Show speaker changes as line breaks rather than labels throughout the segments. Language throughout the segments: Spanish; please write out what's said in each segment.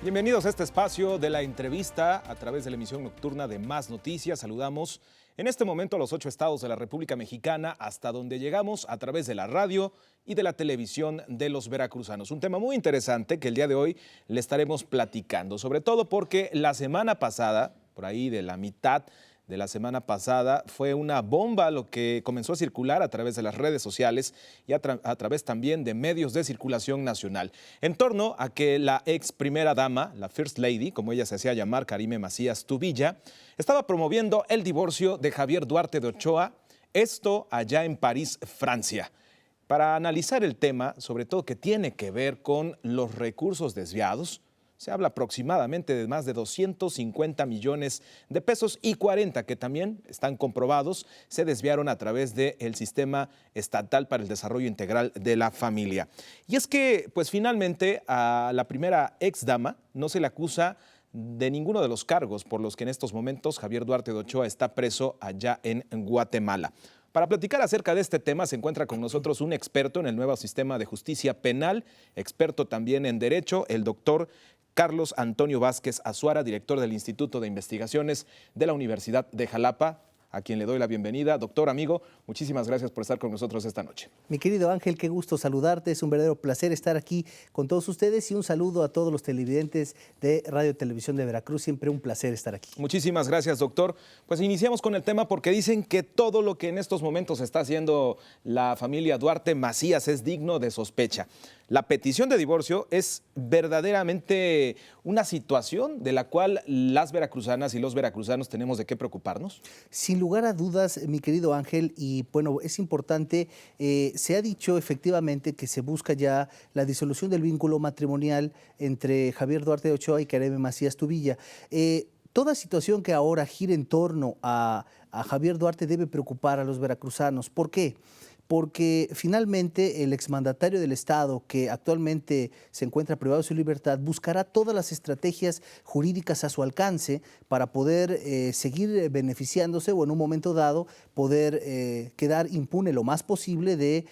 Bienvenidos a este espacio de la entrevista a través de la emisión nocturna de Más Noticias. Saludamos en este momento a los 8 estados de la República Mexicana, hasta donde llegamos a través de la radio y de la televisión de los veracruzanos. Un tema muy interesante que el día de hoy le estaremos platicando, sobre todo porque la semana pasada, por ahí de la mitad de la semana pasada, fue una bomba lo que comenzó a circular a través de las redes sociales y a través también de medios de circulación nacional, en torno a que la ex primera dama, la First Lady, como ella se hacía llamar, Karime Macías Tubilla, estaba promoviendo el divorcio de Javier Duarte de Ochoa, esto allá en París, Francia. Para analizar el tema, sobre todo que tiene que ver con los recursos desviados, se habla aproximadamente de más de 250 millones de pesos y 40 que también están comprobados se desviaron a través del Sistema Estatal para el Desarrollo Integral de la Familia. Y es que, pues finalmente, a la primera exdama no se le acusa de ninguno de los cargos por los que en estos momentos Javier Duarte de Ochoa está preso allá en Guatemala. Para platicar acerca de este tema se encuentra con nosotros un experto en el nuevo sistema de justicia penal, experto también en derecho, el doctor Carlos Antonio Vázquez Azuara, director del Instituto de Investigaciones de la Universidad de Jalapa, a quien le doy la bienvenida. Doctor, amigo, muchísimas gracias por estar con nosotros esta noche.
Mi querido Ángel, qué gusto saludarte, es un verdadero placer estar aquí con todos ustedes y un saludo a todos los televidentes de Radio y Televisión de Veracruz, siempre un placer estar aquí.
Muchísimas gracias, doctor. Pues iniciamos con el tema porque dicen que todo lo que en estos momentos está haciendo la familia Duarte Macías es digno de sospecha. La petición de divorcio es verdaderamente una situación de la cual las veracruzanas y los veracruzanos tenemos de qué preocuparnos.
Sin lugar a dudas, mi querido Ángel, y bueno, es importante, se ha dicho efectivamente que se busca ya la disolución del vínculo matrimonial entre Javier Duarte de Ochoa y Karime Macías Tubilla. Toda situación que ahora gira en torno a Javier Duarte debe preocupar a los veracruzanos. ¿Por qué? Porque finalmente el exmandatario del Estado, que actualmente se encuentra privado de su libertad, buscará todas las estrategias jurídicas a su alcance para poder seguir beneficiándose o en un momento dado poder quedar impune lo más posible de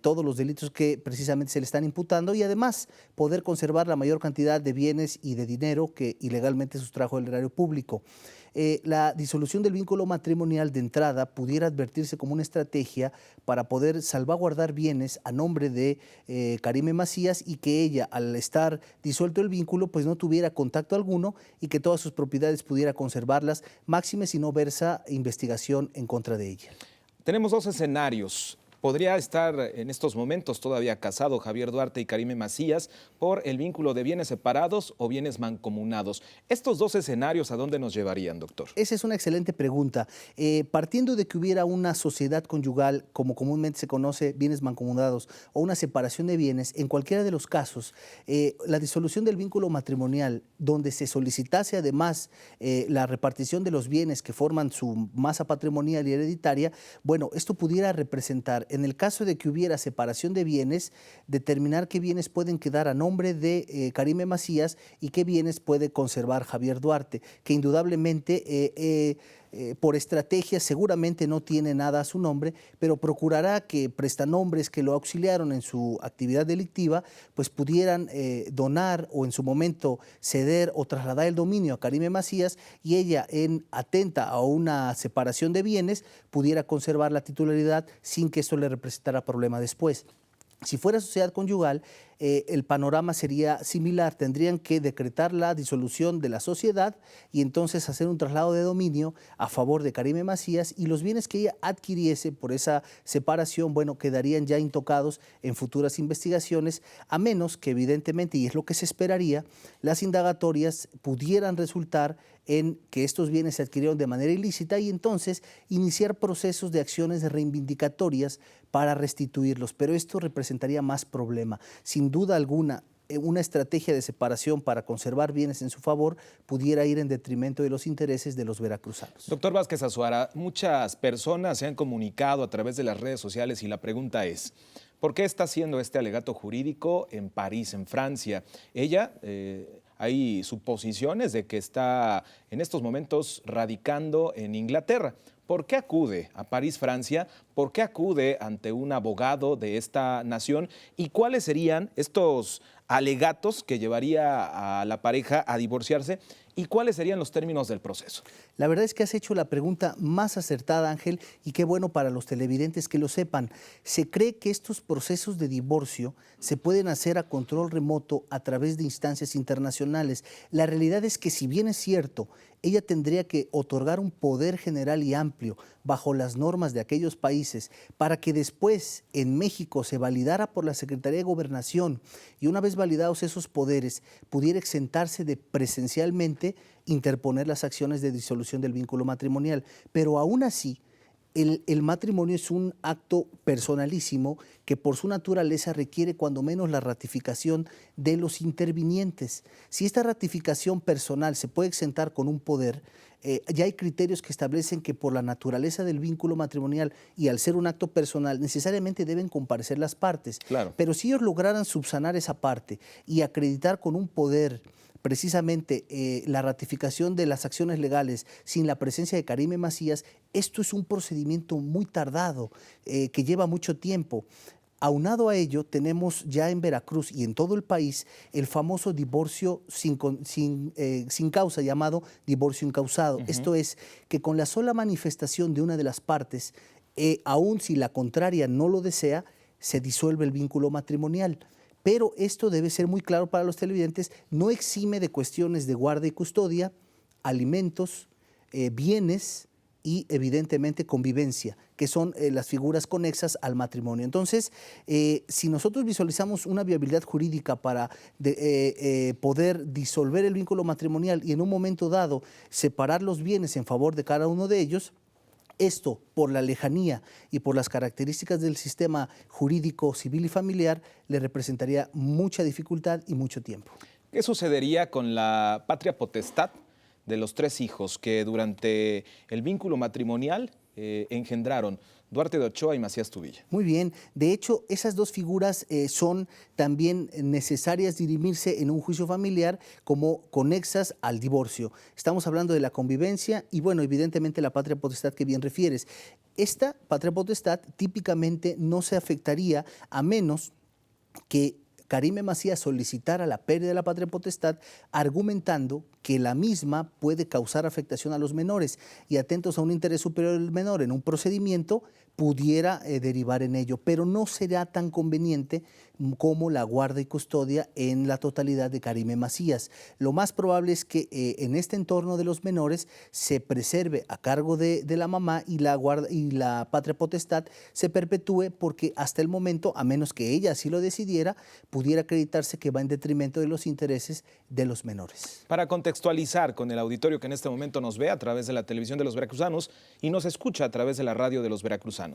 todos los delitos que precisamente se le están imputando y además poder conservar la mayor cantidad de bienes y de dinero que ilegalmente sustrajo del erario público. La disolución del vínculo matrimonial de entrada pudiera advertirse como una estrategia para poder salvaguardar bienes a nombre de Karime Macías y que ella, al estar disuelto el vínculo, pues no tuviera contacto alguno y que todas sus propiedades pudiera conservarlas, máxime si no versa investigación en contra de ella.
Tenemos dos escenarios. Podría estar en estos momentos todavía casado Javier Duarte y Karime Macías por el vínculo de bienes separados o bienes mancomunados. ¿Estos dos escenarios a dónde nos llevarían, doctor?
Esa es una excelente pregunta. Partiendo de que hubiera una sociedad conyugal, como comúnmente se conoce, bienes mancomunados, o una separación de bienes, en cualquiera de los casos, la disolución del vínculo matrimonial, donde se solicitase además la repartición de los bienes que forman su masa patrimonial y hereditaria, bueno, esto pudiera representar, en el caso de que hubiera separación de bienes, determinar qué bienes pueden quedar a nombre de Karime Macías y qué bienes puede conservar Javier Duarte, que indudablemente por estrategia seguramente no tiene nada a su nombre, pero procurará que prestanombres que lo auxiliaron en su actividad delictiva pues pudieran donar o en su momento ceder o trasladar el dominio a Karime Macías y ella, en atenta a una separación de bienes, pudiera conservar la titularidad sin que esto le representara problema después. Si fuera sociedad conyugal, el panorama sería similar. Tendrían que decretar la disolución de la sociedad y entonces hacer un traslado de dominio a favor de Karime Macías y los bienes que ella adquiriese por esa separación, bueno, quedarían ya intocados en futuras investigaciones, a menos que evidentemente, y es lo que se esperaría, las indagatorias pudieran resultar en que estos bienes se adquirieron de manera ilícita y entonces iniciar procesos de acciones reivindicatorias para restituirlos. Pero esto representaría más problema. Sin duda alguna, una estrategia de separación para conservar bienes en su favor pudiera ir en detrimento de los intereses de los veracruzanos.
Doctor Vázquez Azuara, muchas personas se han comunicado a través de las redes sociales y la pregunta es, ¿por qué está haciendo este alegato jurídico en París, en Francia? Ella, hay suposiciones de que está en estos momentos radicando en Inglaterra. ¿Por qué acude a París, Francia? ¿Por qué acude ante un abogado de esta nación? ¿Y cuáles serían estos alegatos que llevaría a la pareja a divorciarse y cuáles serían los términos del proceso.
La verdad es que has hecho la pregunta más acertada, Ángel, y qué bueno para los televidentes que lo sepan. Se cree que estos procesos de divorcio se pueden hacer a control remoto a través de instancias internacionales. La realidad es que, si bien es cierto, ella tendría que otorgar un poder general y amplio bajo las normas de aquellos países para que después en México se validara por la Secretaría de Gobernación y, una vez validados esos poderes, pudiera exentarse de presencialmente interponer las acciones de disolución del vínculo matrimonial. Pero aún así, el matrimonio es un acto personalísimo que por su naturaleza requiere cuando menos la ratificación de los intervinientes. Si esta ratificación personal se puede exentar con un poder, ya hay criterios que establecen que por la naturaleza del vínculo matrimonial y al ser un acto personal, necesariamente deben comparecer las partes.
Claro.
Pero si ellos lograran subsanar esa parte y acreditar con un poder precisamente la ratificación de las acciones legales sin la presencia de Karime Macías, esto es un procedimiento muy tardado, que lleva mucho tiempo. Aunado a ello, tenemos ya en Veracruz y en todo el país el famoso divorcio sin causa, llamado divorcio incausado. Esto es que con la sola manifestación de una de las partes, aun si la contraria no lo desea, se disuelve el vínculo matrimonial. Pero esto debe ser muy claro para los televidentes, no exime de cuestiones de guarda y custodia, alimentos, bienes y evidentemente convivencia, que son las figuras conexas al matrimonio. Entonces, si nosotros visualizamos una viabilidad jurídica para poder disolver el vínculo matrimonial y en un momento dado separar los bienes en favor de cada uno de ellos, esto, por la lejanía y por las características del sistema jurídico, civil y familiar, le representaría mucha dificultad y mucho tiempo.
¿Qué sucedería con la patria potestad de los 3 hijos que durante el vínculo matrimonial engendraron Duarte de Ochoa y Macías Tubilla?
Muy bien. De hecho, esas dos figuras son también necesarias dirimirse en un juicio familiar como conexas al divorcio. Estamos hablando de la convivencia y, bueno, evidentemente la patria potestad que bien refieres. Esta patria potestad típicamente no se afectaría a menos que Karime Macías solicitara la pérdida de la patria potestad argumentando que la misma puede causar afectación a los menores y, atentos a un interés superior del menor en un procedimiento, pudiera derivar en ello, pero no será tan conveniente como la guarda y custodia en la totalidad de Karime Macías. Lo más probable es que en este entorno de los menores se preserve a cargo de la mamá y la patria potestad se perpetúe, porque hasta el momento, a menos que ella así lo decidiera, pudiera acreditarse que va en detrimento de los intereses de los menores.
Para contextualizar con el auditorio que en este momento nos ve a través de la televisión de los veracruzanos y nos escucha a través de la radio de los veracruzanos.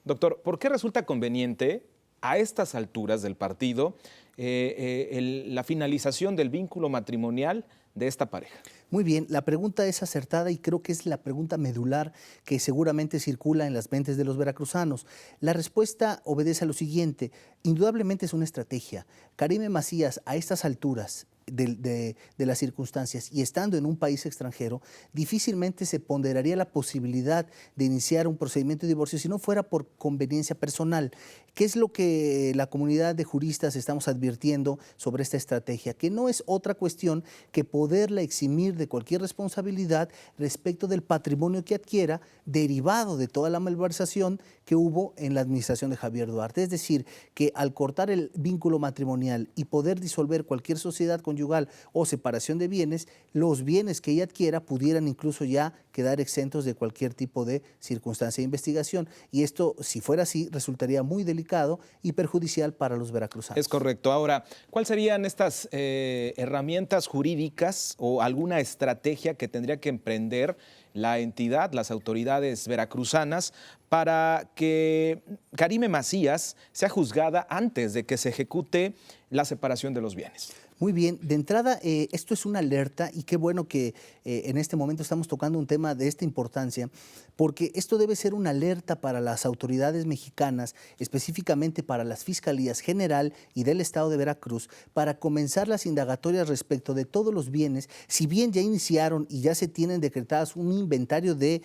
Doctor, ¿por qué resulta conveniente a estas alturas del partido la finalización del vínculo matrimonial de esta pareja?
Muy bien, la pregunta es acertada y creo que es la pregunta medular que seguramente circula en las mentes de los veracruzanos. La respuesta obedece a lo siguiente: indudablemente es una estrategia. Karime Macías, a estas alturas de las circunstancias y estando en un país extranjero, difícilmente se ponderaría la posibilidad de iniciar un procedimiento de divorcio si no fuera por conveniencia personal. ¿Qué es lo que la comunidad de juristas estamos advirtiendo sobre esta estrategia? Que no es otra cuestión que poderla eximir de cualquier responsabilidad respecto del patrimonio que adquiera derivado de toda la malversación que hubo en la administración de Javier Duarte. Es decir, que al cortar el vínculo matrimonial y poder disolver cualquier sociedad conyugal o separación de bienes, los bienes que ella adquiera pudieran incluso ya quedar exentos de cualquier tipo de circunstancia de investigación. Y esto, si fuera así, resultaría muy delicado y perjudicial para los veracruzanos.
Es correcto. Ahora, ¿cuáles serían estas herramientas jurídicas o alguna estrategia que tendría que emprender la entidad, las autoridades veracruzanas, para que Karime Macías sea juzgada antes de que se ejecute la separación de los bienes?
Muy bien, de entrada esto es una alerta y qué bueno que en este momento estamos tocando un tema de esta importancia, porque esto debe ser una alerta para las autoridades mexicanas, específicamente para las Fiscalías General y del Estado de Veracruz, para comenzar las indagatorias respecto de todos los bienes. Si bien ya iniciaron y ya se tienen decretadas un inventario de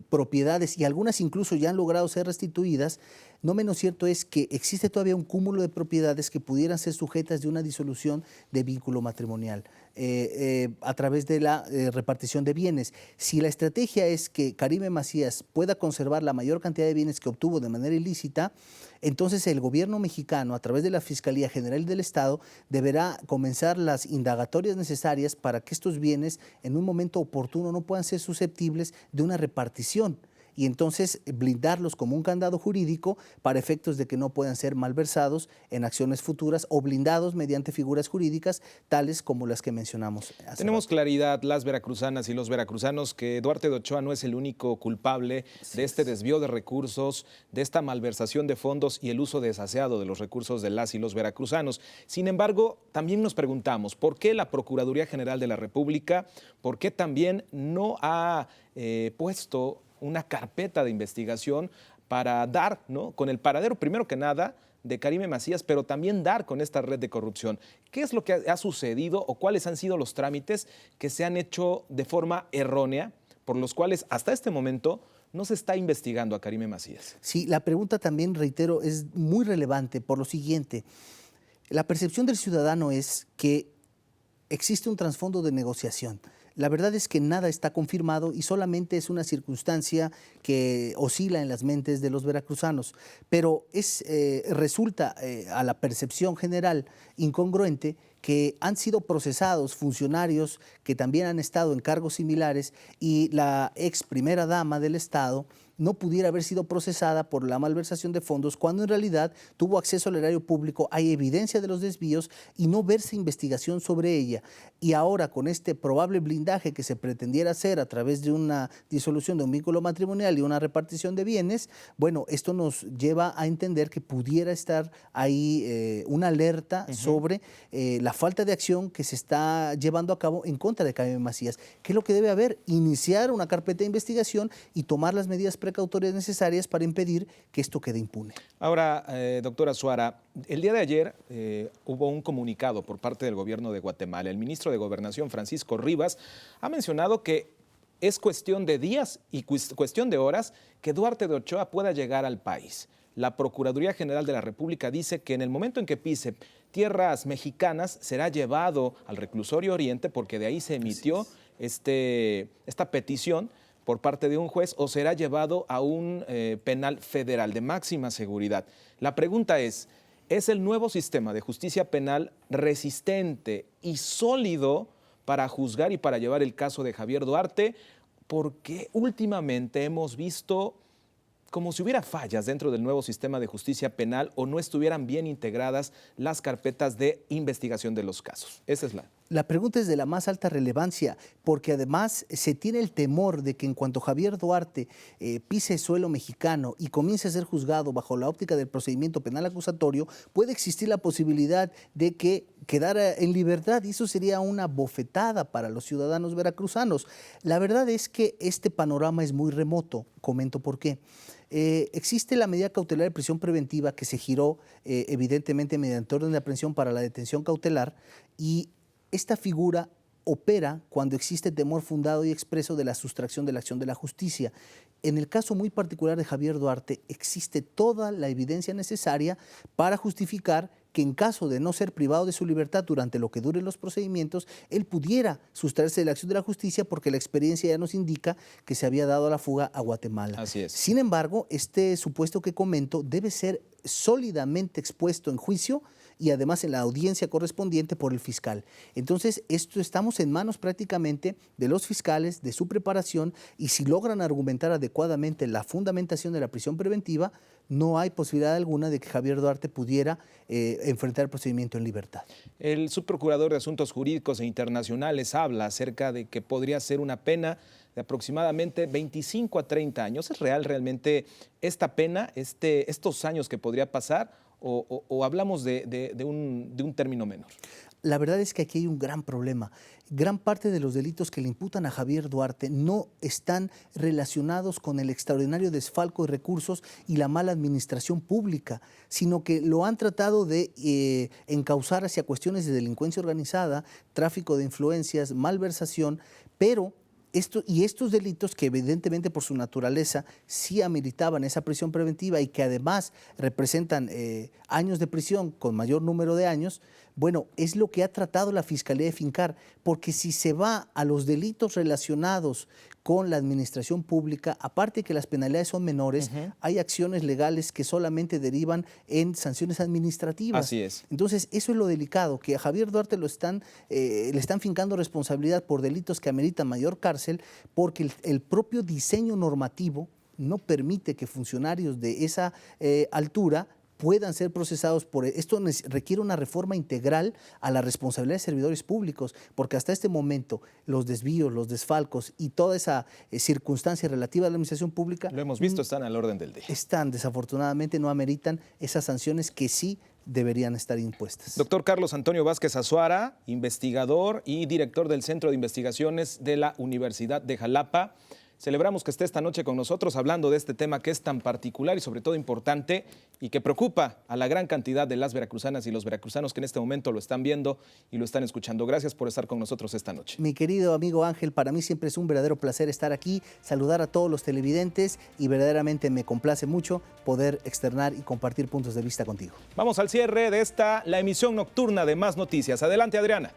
propiedades y algunas incluso ya han logrado ser restituidas, no menos cierto es que existe todavía un cúmulo de propiedades que pudieran ser sujetas de una disolución de vínculo matrimonial a través de la repartición de bienes. Si la estrategia es que Karime Macías pueda conservar la mayor cantidad de bienes que obtuvo de manera ilícita, entonces el gobierno mexicano, a través de la Fiscalía General del Estado, deberá comenzar las indagatorias necesarias para que estos bienes en un momento oportuno no puedan ser susceptibles de una repartición y entonces blindarlos como un candado jurídico para efectos de que no puedan ser malversados en acciones futuras o blindados mediante figuras jurídicas tales como las que mencionamos.
Tenemos claridad, las veracruzanas y los veracruzanos, que Duarte de Ochoa no es el único culpable de este desvío de recursos, de esta malversación de fondos y el uso desaseado de los recursos de las y los veracruzanos. Sin embargo, también nos preguntamos, ¿por qué la Procuraduría General de la República, por qué también no ha puesto una carpeta de investigación para dar, ¿no?, con el paradero, primero que nada, de Karime Macías, pero también dar con esta red de corrupción? ¿Qué es lo que ha sucedido o cuáles han sido los trámites que se han hecho de forma errónea, por los cuales hasta este momento no se está investigando a Karime Macías?
Sí, la pregunta también, reitero, es muy relevante por lo siguiente. La percepción del ciudadano es que existe un trasfondo de negociación. La verdad es que nada está confirmado y solamente es una circunstancia que oscila en las mentes de los veracruzanos. Pero resulta a la percepción general incongruente que han sido procesados funcionarios que también han estado en cargos similares y la ex primera dama del Estado no pudiera haber sido procesada por la malversación de fondos cuando en realidad tuvo acceso al erario público, hay evidencia de los desvíos y no verse investigación sobre ella. Y ahora con este probable blindaje que se pretendiera hacer a través de una disolución de un vínculo matrimonial y una repartición de bienes, bueno, esto nos lleva a entender que pudiera estar ahí una alerta sobre la falta de acción que se está llevando a cabo en contra de Karime Macías. ¿Qué es lo que debe haber? Iniciar una carpeta de investigación y tomar las medidas precautorias necesarias para impedir que esto quede impune.
Ahora, doctora Suara, el día de ayer hubo un comunicado por parte del gobierno de Guatemala. El ministro de Gobernación, Francisco Rivas, ha mencionado que es cuestión de días y cuestión de horas que Duarte de Ochoa pueda llegar al país. La Procuraduría General de la República dice que en el momento en que pise tierras mexicanas será llevado al reclusorio Oriente, porque de ahí se emitió esta petición por parte de un juez, o será llevado a un penal federal de máxima seguridad. La pregunta es el nuevo sistema de justicia penal resistente y sólido para juzgar y para llevar el caso de Javier Duarte? Porque últimamente hemos visto como si hubiera fallas dentro del nuevo sistema de justicia penal o no estuvieran bien integradas las carpetas de investigación de los casos. Esa es
La pregunta es de la más alta relevancia, porque además se tiene el temor de que en cuanto Javier Duarte pise suelo mexicano y comience a ser juzgado bajo la óptica del procedimiento penal acusatorio, puede existir la posibilidad de que quedara en libertad y eso sería una bofetada para los ciudadanos veracruzanos. La verdad es que este panorama es muy remoto, comento por qué. Existe la medida cautelar de prisión preventiva que se giró evidentemente mediante orden de aprehensión para la detención cautelar y esta figura opera cuando existe temor fundado y expreso de la sustracción de la acción de la justicia. En el caso muy particular de Javier Duarte existe toda la evidencia necesaria para justificar que en caso de no ser privado de su libertad durante lo que duren los procedimientos, él pudiera sustraerse de la acción de la justicia porque la experiencia ya nos indica que se había dado a la fuga a Guatemala.
Así es.
Sin embargo, este supuesto que comento debe ser sólidamente expuesto en juicio y además en la audiencia correspondiente por el fiscal. Entonces, estamos en manos prácticamente de los fiscales, de su preparación, y si logran argumentar adecuadamente la fundamentación de la prisión preventiva, no hay posibilidad alguna de que Javier Duarte pudiera enfrentar el procedimiento en libertad.
El subprocurador de Asuntos Jurídicos e Internacionales habla acerca de que podría ser una pena de aproximadamente 25 a 30 años. ¿Es real realmente esta pena, estos años que podría pasar, o hablamos de un término menor?
La verdad es que aquí hay un gran problema. Gran parte de los delitos que le imputan a Javier Duarte no están relacionados con el extraordinario desfalco de recursos y la mala administración pública, sino que lo han tratado de encauzar hacia cuestiones de delincuencia organizada, tráfico de influencias, malversación, pero estos delitos que evidentemente por su naturaleza sí ameritaban esa prisión preventiva y que además representan años de prisión con mayor número de años, bueno, es lo que ha tratado la Fiscalía de fincar, porque si se va a los delitos relacionados con la administración pública, aparte que las penalidades son menores, hay acciones legales que solamente derivan en sanciones administrativas.
Así es.
Entonces, eso es lo delicado, que a Javier Duarte le están fincando responsabilidad por delitos que ameritan mayor cárcel, porque el propio diseño normativo no permite que funcionarios de esa altura puedan ser procesados por esto. Requiere una reforma integral a la responsabilidad de servidores públicos, porque hasta este momento los desvíos, los desfalcos y toda esa circunstancia relativa a la administración pública,
lo hemos visto, están al orden del día.
Desafortunadamente no ameritan esas sanciones que sí deberían estar impuestas.
Doctor Carlos Antonio Vázquez Azuara, investigador y director del Centro de Investigaciones de la Universidad de Jalapa. Celebramos que esté esta noche con nosotros hablando de este tema que es tan particular y sobre todo importante y que preocupa a la gran cantidad de las veracruzanas y los veracruzanos que en este momento lo están viendo y lo están escuchando. Gracias por estar con nosotros esta noche.
Mi querido amigo Ángel, para mí siempre es un verdadero placer estar aquí, saludar a todos los televidentes y verdaderamente me complace mucho poder externar y compartir puntos de vista contigo.
Vamos al cierre de la emisión nocturna de Más Noticias. Adelante, Adriana.